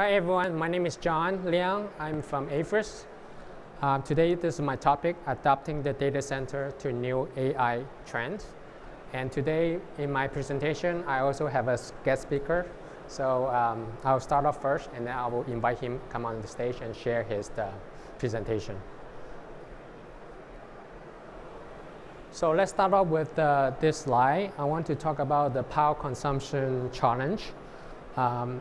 Hi everyone, my name is John Liang. I'm from AFRIS. Today this is my topic, adapting the data center to new AI trends. And today in my presentation, I also have a guest speaker. So I'll start off first and then I will invite him come on the stage and share his presentation. So let's start off with this slide. I want to talk about the power consumption challenge.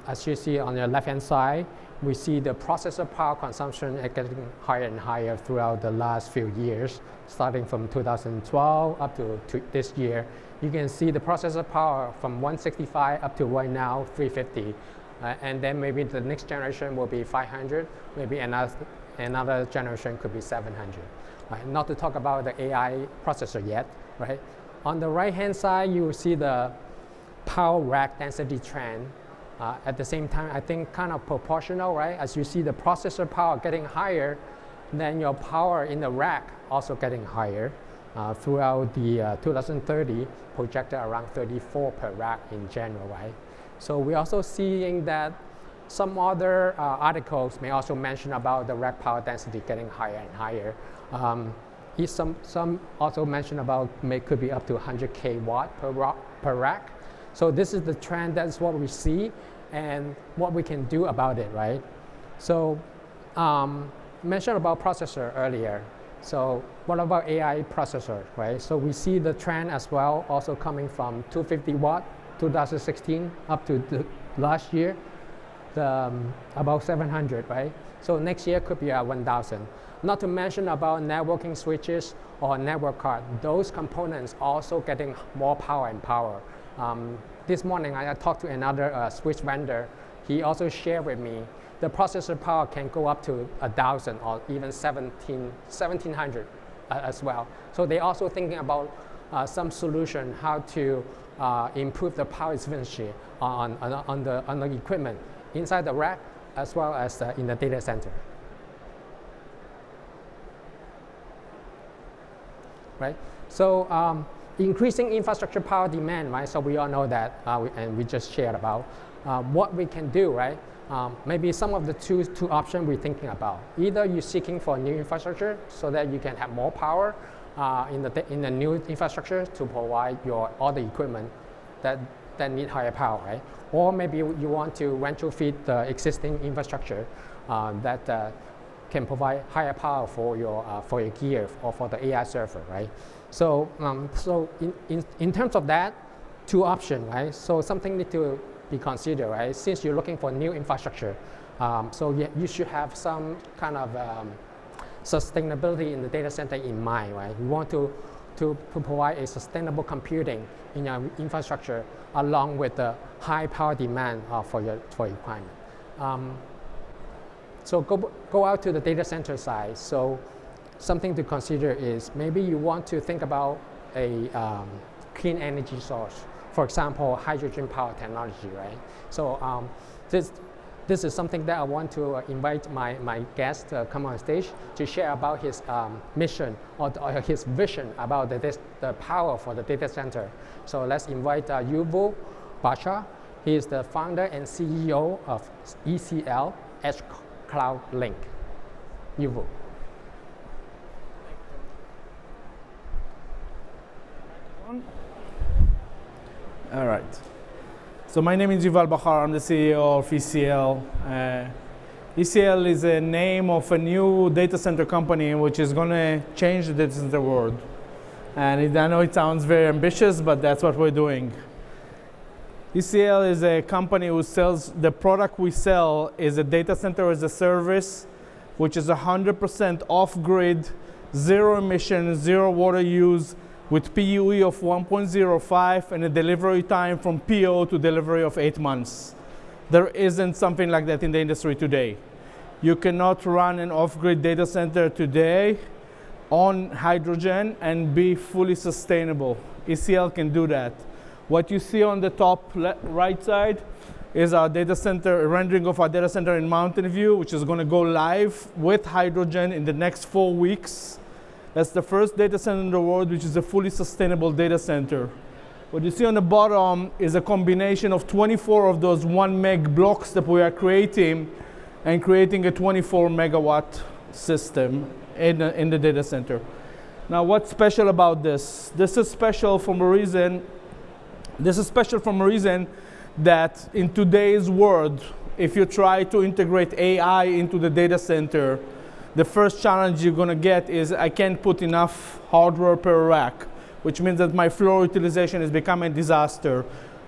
As you see on the left-hand side, we see the processor power consumption is getting higher and higher throughout the last few years, starting from 2012 up to this year. You can see the processor power from 165 up to right now 350, and then maybe the next generation will be 500, maybe another generation could be 700. Right? Not to talk about the AI processor yet. Right? On the right-hand side, you will see the power rack density trend. At the same time, I think kind of proportional, right? As you see the processor power getting higher, then your power in the rack also getting higher. Throughout the 2030, projected around 34 per rack in general, right? So we're also seeing that some other articles may also mention about the rack power density getting higher and higher. Some also mention about could be up to 100 kW per rack. So this is the trend, that's what we see and what we can do about it, right? So mentioned about processor earlier. So what about AI processor, right? So we see the trend as well, also coming from 250 watt, 2016 up to the last year, about 700, right? So next year could be 1,000. Not to mention about networking switches or network card. Those components also getting more power and power. This morning I talked to another switch vendor. He also shared with me the processor power can go up to 1,000 or even 1,700 as well. So they're also thinking about some solution how to improve the power efficiency on the equipment inside the rack as well as in the data center. Right? So increasing infrastructure power demand, right? So we all know that, and we just shared about what we can do, right? Maybe some of the two options we're thinking about. Either you're seeking for new infrastructure so that you can have more power in the new infrastructure to provide all the equipment that need higher power, right? Or maybe you want to retrofit the existing infrastructure that can provide higher power for your gear or for the AI server, right? So, in terms of that, two options, right? So something need to be considered, right? Since you're looking for new infrastructure, so you should have some kind of sustainability in the data center in mind, right? You want to provide a sustainable computing in your infrastructure along with the high power demand for your requirement. So go out to the data center side. So something to consider is maybe you want to think about a clean energy source. For example, hydrogen power technology, right? So this is something that I want to invite my guest to come on stage to share about his mission or his vision about the power for the data center. So let's invite Yuval Bachar. He is the founder and CEO of ECL, Edge Cloud Link. Yuval. All right. So my name is Yuval Bachar. I'm the CEO of ECL. ECL is a name of a new data center company which is going to change the data center world. And I know it sounds very ambitious, but that's what we're doing. ECL is a company who sells, the product we sell is a data center as a service, which is 100% off-grid, zero emission, zero water use, with PUE of 1.05 and a delivery time from PO to delivery of 8 months. There isn't something like that in the industry today. You cannot run an off-grid data center today on hydrogen and be fully sustainable. ECL can do that. What you see on the top right side is our data center, a rendering of our data center in Mountain View, which is going to go live with hydrogen in the next 4 weeks. That's the first data center in the world which is a fully sustainable data center. What you see on the bottom is a combination of 24 of those 1 meg blocks that we are creating and creating a 24 megawatt system in the data center. Now, what's special about this? This is special from a reason. This is special from a reason that in today's world, if you try to integrate AI into the data center, the first challenge you're going to get is I can't put enough hardware per rack, which means that my floor utilization is becoming a disaster.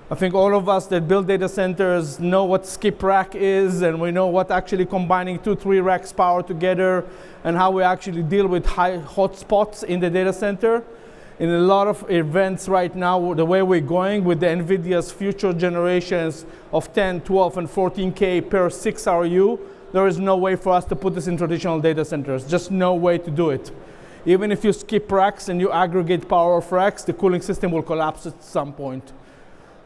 I think all of us that build data centers know what skip rack is, and we know what actually combining 2-3 racks power together and how we actually deal with hot spots in the data center. In a lot of events right now, the way we're going with the NVIDIA's future generations of 10, 12, and 14K per 6 RU, there is no way for us to put this in traditional data centers. Just no way to do it. Even if you skip racks and you aggregate power of racks, the cooling system will collapse at some point.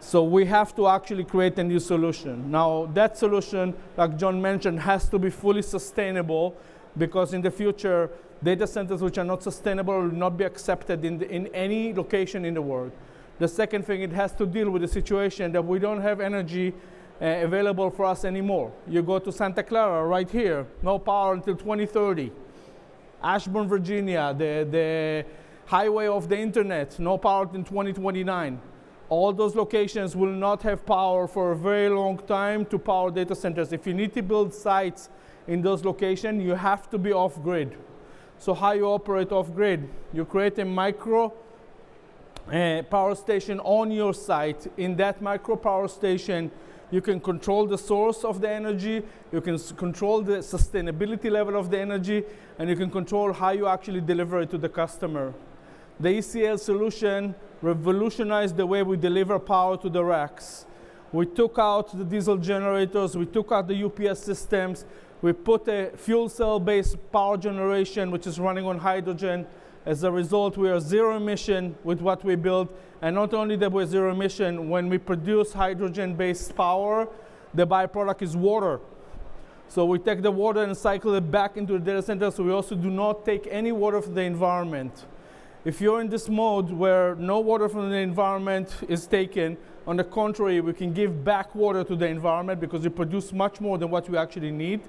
So we have to actually create a new solution. Now, that solution, like John mentioned, has to be fully sustainable, because in the future, data centers which are not sustainable will not be accepted in any location in the world. The second thing, it has to deal with the situation that we don't have energy available for us anymore. You go to Santa Clara right here, no power until 2030. Ashburn, Virginia, the highway of the internet, no power in 2029. All those locations will not have power for a very long time to power data centers. If you need to build sites in those locations, you have to be off-grid. So how you operate off-grid? You create a micro power station on your site. In that micro power station, you can control the source of the energy, you can control the sustainability level of the energy, and you can control how you actually deliver it to the customer. The ECL solution revolutionized the way we deliver power to the racks. We took out the diesel generators, we took out the UPS systems, we put a fuel cell-based power generation which is running on hydrogen. As a result, we are zero emission with what we build. And not only that we're zero emission, when we produce hydrogen-based power, the byproduct is water. So we take the water and cycle it back into the data center, so we also do not take any water from the environment. If you're in this mode where no water from the environment is taken, on the contrary, we can give back water to the environment because we produce much more than what we actually need.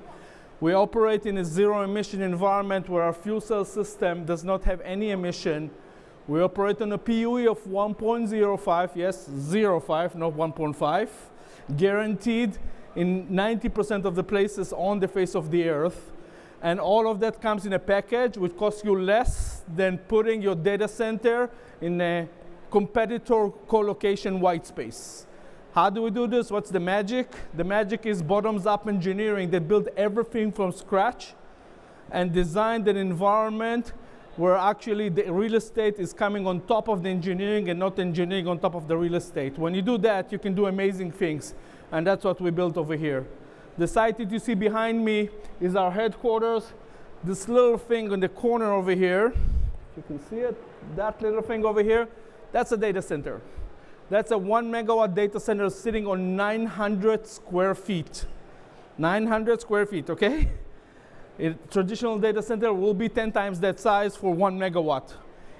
We operate in a zero-emission environment where our fuel cell system does not have any emission. We operate on a PUE of 1.05, yes, 0.5, not 1.5, guaranteed in 90% of the places on the face of the earth. And all of that comes in a package which costs you less than putting your data center in a competitor co-location white space. How do we do this? What's the magic? The magic is bottoms-up engineering that built everything from scratch and designed an environment where actually the real estate is coming on top of the engineering and not engineering on top of the real estate. When you do that, you can do amazing things, and that's what we built over here. The site that you see behind me is our headquarters. This little thing in the corner over here, you can see it, that little thing over here, that's a data center. That's a 1 megawatt data center sitting on 900 square feet. 900 square feet, okay? A traditional data center will be 10 times that size for 1 megawatt.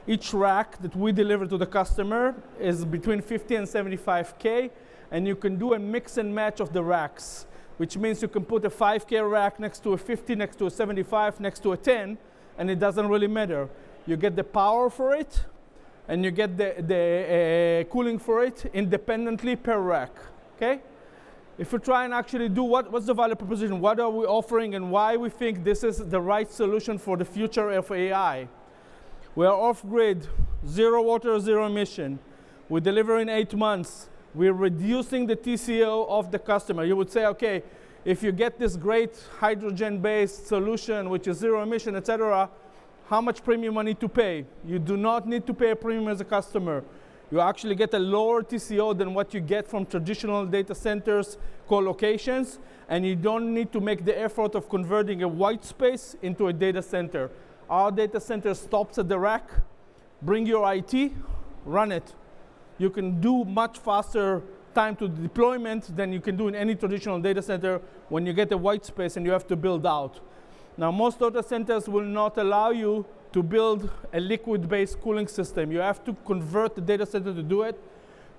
Each rack that we deliver to the customer is between 50 and 75K, and you can do a mix and match of the racks, which means you can put a 5K rack next to a 50, next to a 75, next to a 10, and it doesn't really matter. You get the power for it, and you get the cooling for it independently per rack, okay? If we try and actually do what's the value proposition, what are we offering, and why we think this is the right solution for the future of AI. We are off-grid, zero water, zero emission. We deliver in 8 months. We're reducing the TCO of the customer. You would say, okay, if you get this great hydrogen-based solution, which is zero emission, etc., how much premium I need to pay? You do not need to pay a premium as a customer. You actually get a lower TCO than what you get from traditional data centers, co-locations, and you don't need to make the effort of converting a white space into a data center. Our data center stops at the rack, bring your IT, run it. You can do much faster time to deployment than you can do in any traditional data center when you get a white space and you have to build out. Now, most data centers will not allow you to build a liquid-based cooling system. You have to convert the data center to do it.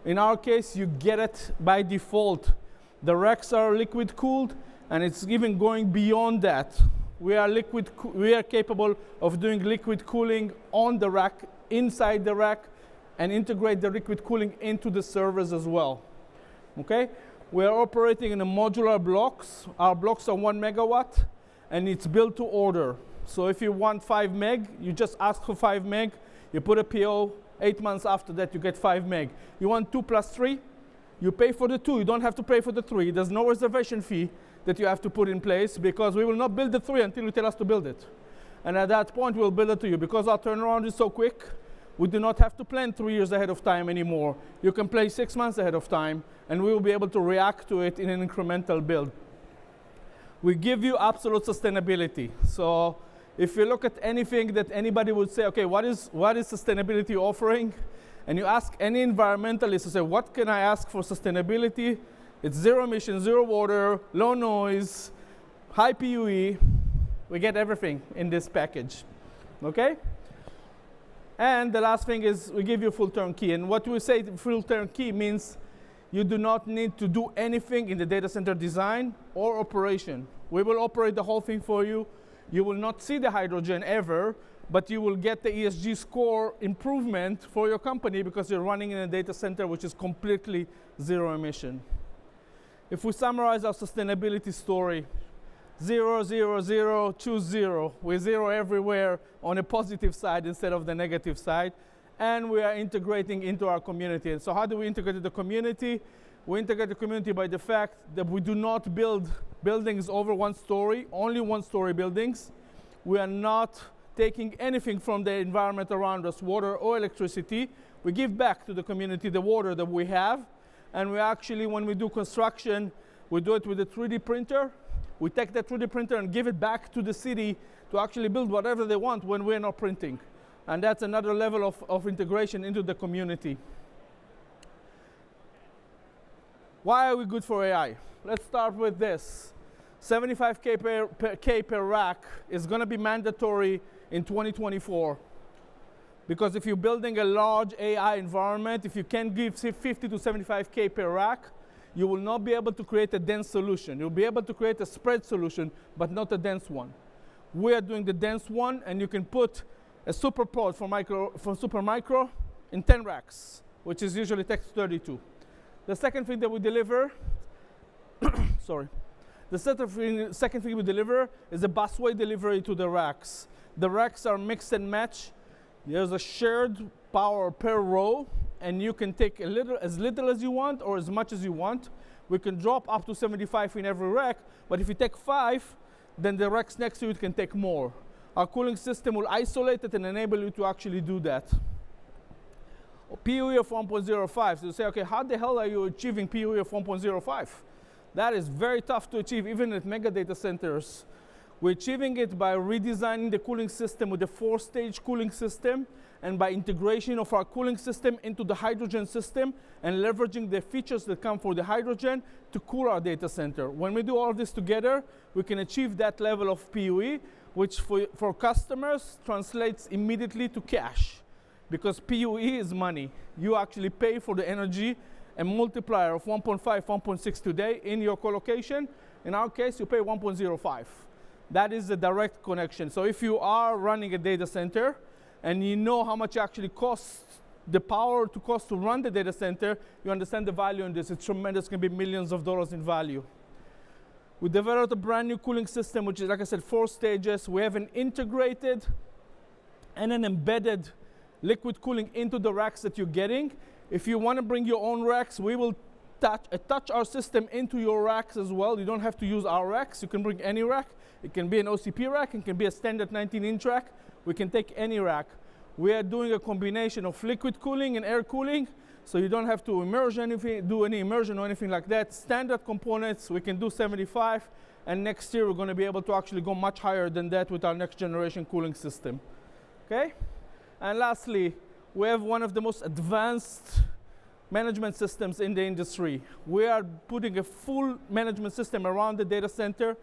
In our case, you get it by default. The racks are liquid cooled, and it's even going beyond that. We are capable of doing liquid cooling on the rack, inside the rack, and integrate the liquid cooling into the servers as well. Okay? We are operating in a modular blocks. Our blocks are 1 megawatt, and it's built to order. So if you want 5 meg, you just ask for 5 meg, you put a PO, 8 months after that you get 5 meg. You want 2 plus 3, you pay for the 2, you don't have to pay for the 3. There's no reservation fee that you have to put in place, because we will not build the 3 until you tell us to build it. And at that point we'll build it to you. Because our turnaround is so quick, we do not have to plan 3 years ahead of time anymore. You can plan 6 months ahead of time, and we will be able to react to it in an incremental build. We give you absolute sustainability. So if you look at anything that anybody would say, okay, what is sustainability offering? And you ask any environmentalist to say, what can I ask for sustainability? It's zero emission, zero water, low noise, high PUE. We get everything in this package, okay? And the last thing is we give you full turnkey. And what we say full turnkey means you do not need to do anything in the data center design or operation. We will operate the whole thing for you. You will not see the hydrogen ever, but you will get the ESG score improvement for your company because you're running in a data center which is completely zero emission. If we summarize our sustainability story, 0, 0, 0, choose 0. We're 0 everywhere on a positive side instead of the negative side. And we are integrating into our community. And so how do we integrate the community? We integrate the community by the fact that we do not build buildings over 1 story, only 1-story buildings. We are not taking anything from the environment around us, water or electricity. We give back to the community the water that we have. And we actually, when we do construction, we do it with a 3D printer. We take that 3D printer and give it back to the city to actually build whatever they want when we're not printing. And that's another level of integration into the community. Why are we good for AI? Let's start with this. 75K per rack is going to be mandatory in 2024. Because if you're building a large AI environment, if you can give 50 to 75K per rack, you will not be able to create a dense solution. You'll be able to create a spread solution, but not a dense one. We are doing the dense one, and you can put a super pod from Supermicro in 10 racks, which is usually takes 32. The second thing that we deliver, sorry. The second thing we deliver is a busway delivery to the racks. The racks are mix and match. There's a shared power per row, and you can take as little as you want or as much as you want. We can drop up to 75 in every rack, but if you take 5, then the racks next to it can take more. Our cooling system will isolate it and enable you to actually do that. PUE of 1.05. So you say, okay, how the hell are you achieving PUE of 1.05? That is very tough to achieve, even at mega data centers. We're achieving it by redesigning the cooling system with a 4-stage cooling system, and by integration of our cooling system into the hydrogen system and leveraging the features that come for the hydrogen to cool our data center. When we do all of this together, we can achieve that level of PUE, which for customers translates immediately to cash. Because PUE is money. You actually pay for the energy, a multiplier of 1.5, 1.6 today in your colocation. In our case, you pay 1.05. That is the direct connection. So if you are running a data center and you know how much it actually costs, the power to cost to run the data center, you understand the value in this. It's tremendous. It's going to be millions of dollars in value. We developed a brand new cooling system, which is, like I said, 4 stages. We have an integrated and an embedded liquid cooling into the racks that you're getting. If you want to bring your own racks, we will attach our system into your racks as well. You don't have to use our racks. You can bring any rack. It can be an OCP rack. It can be a standard 19-inch rack. We can take any rack. We are doing a combination of liquid cooling and air cooling, so you don't have to do any immersion or anything like that. Standard components, we can do 75, and next year we're going to be able to actually go much higher than that with our next generation cooling system. Okay? And lastly, we have one of the most advanced management systems in the industry. We are putting a full management system around the data center.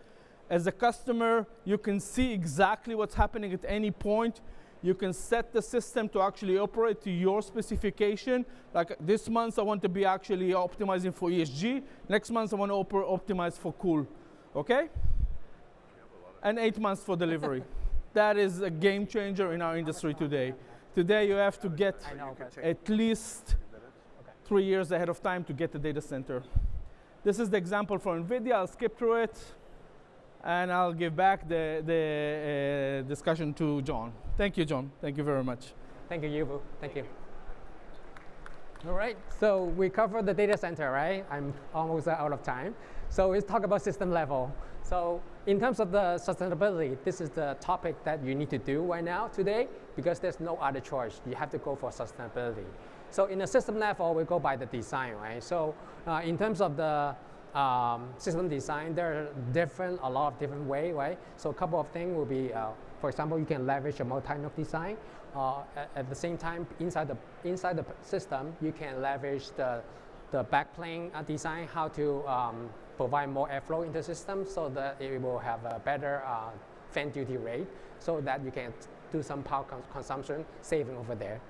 As a customer, you can see exactly what's happening at any point. You can set the system to actually operate to your specification. Like this month, I want to be actually optimizing for ESG. Next month, I want to optimize for cool. Okay? And 8 months for delivery. That is a game changer in our industry today. Today, you have to get at least 3 years ahead of time to get the data center. This is the example for NVIDIA. I'll skip through it, and I'll give back the discussion to John. Thank you, John. Thank you very much. Thank you, Yuval. Thank you. All right, so we covered the data center, right? I'm almost out of time. So let's talk about system level. So in terms of the sustainability, this is the topic that you need to do right now today, because there's no other choice. You have to go for sustainability. So in the system level, we go by the design, right? So in terms of the system design, there are a lot of different ways, right? So a couple of things will be, for example, you can leverage a multi-node design. At the same time, inside the system, you can leverage the backplane design, how to provide more airflow into the system so that it will have a better fan duty rate, so that you can do some power consumption saving over there.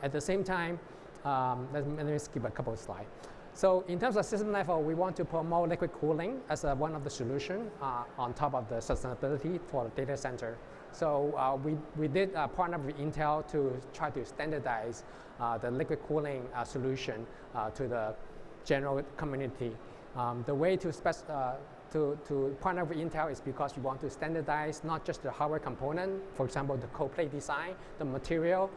At the same time, let me skip a couple of slides. So in terms of system level, we want to promote liquid cooling as one of the solutions on top of the sustainability for the data center. So we did partner with Intel to try to standardize the liquid cooling solution to the general community. The way to partner with Intel is because you want to standardize not just the hardware component, for example, the cold plate design, the material,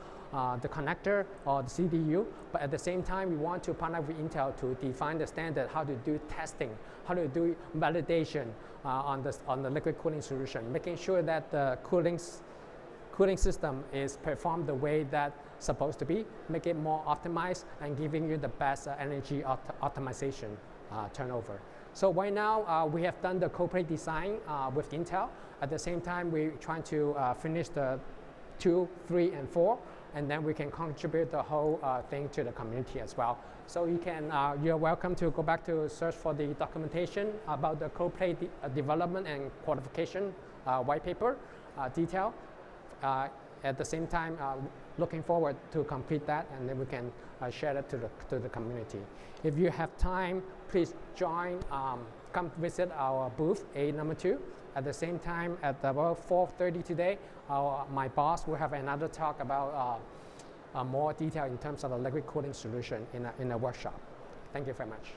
the connector, or the CDU, but at the same time, we want to partner with Intel to define the standard, how to do testing, how to do validation on the liquid cooling solution, making sure that the cooling system is performed the way that's supposed to be, make it more optimized, and giving you the best energy optimization turnover. So right now, we have done the cold plate design with Intel. At the same time, we're trying to finish the 2, 3, and 4, and then we can contribute the whole thing to the community as well. So you're welcome to go back to search for the documentation about the cold plate development and qualification white paper detail. At the same time, looking forward to complete that, and then we can share it to the community. If you have time, please join, come visit our booth, A2. At the same time, at about 4:30 today, my boss will have another talk about more detail in terms of the liquid cooling solution in a workshop. Thank you very much.